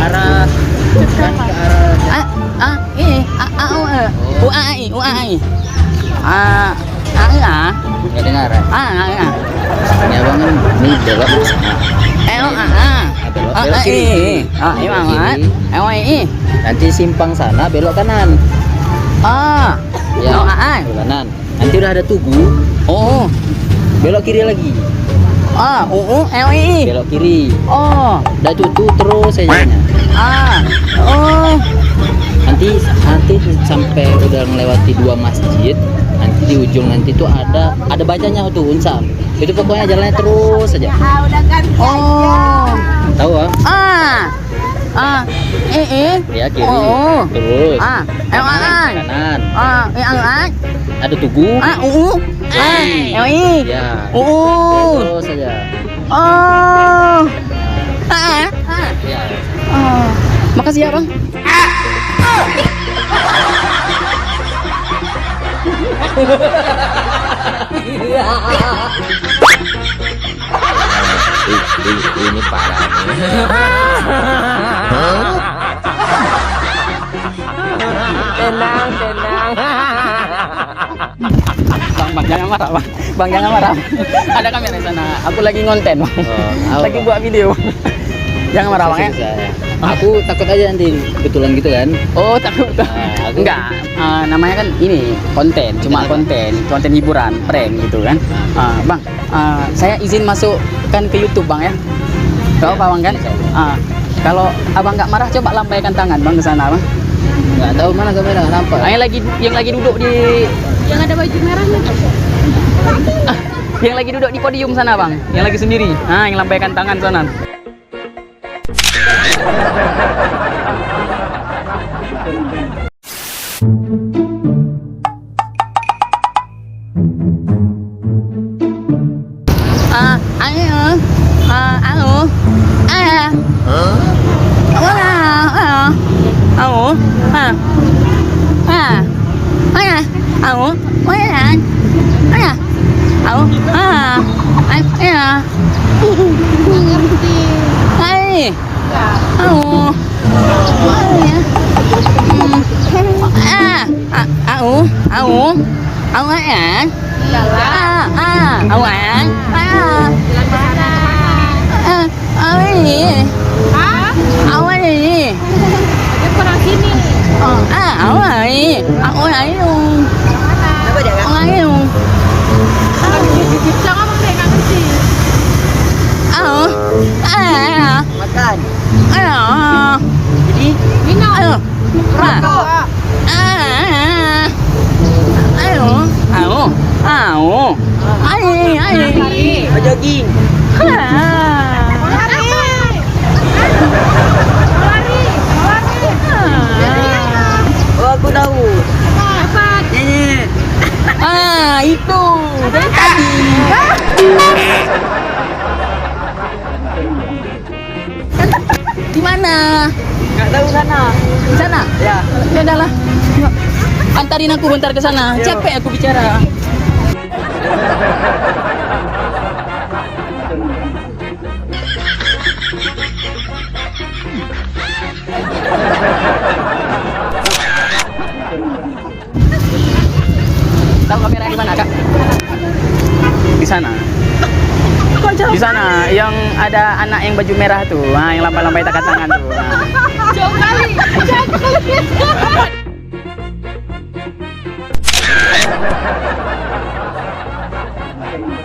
arah kan ke arah Ini UAI. nggak dengar ya? Ini abang kan ini belok ke sana. Belok kiri. Belok kiri. Nanti simpang sana belok kanan. Ya, belok kanan. Nanti udah ada Tugu. Belok kiri lagi. Belok kiri. Udah tutu terus aja. Nanti sampai udah melewati 2 masjid, nanti di ujung nanti tuh ada bacanya tuh Unsam. Itu pokoknya jalannya terus aja. Udah ganti aja. Tahu ya kiri. Terus. Kanan. Ada Tugu. Ya. Terus aja. Ya. Makasih ya, Bang. Ini parah nih. Tenang. Bang, jangan marah, Bang. Bang, jangan marah. Ada kamera di sana. Aku lagi ngonten, Bang. Lagi buat video. Jangan marah, Bang, ya. Aku takut aja nanti betulan gitu kan. Takut. Enggak, namanya kan ini cuma konten hiburan, prank gitu kan. Bang, saya izin masukkan ke YouTube, Bang, ya. Gak apa, Bang, kan? Kalau Abang nggak marah, coba lambaikan tangan, Bang, ke sana, Bang. Nggak tahu mana kamera, nampak. Yang lagi duduk di Yang ada baju merahnya. yang lagi duduk di podium sana, Bang. Yang lagi sendiri. Yang lambaikan tangan sana. Makan. Jadi Minum. Jogging. Aku tahu. Itu dari tadi. Di mana? Nggak tahu sana. Di sana? Ya. Ya udahlah. Antarin aku bentar ke sana. Capek aku bicara. Tahu kamera di mana, Kak? Di sana. Di sana yang ada anak yang baju merah tuh, yang lambai-lambai takat tangan tuh. Jauh kali.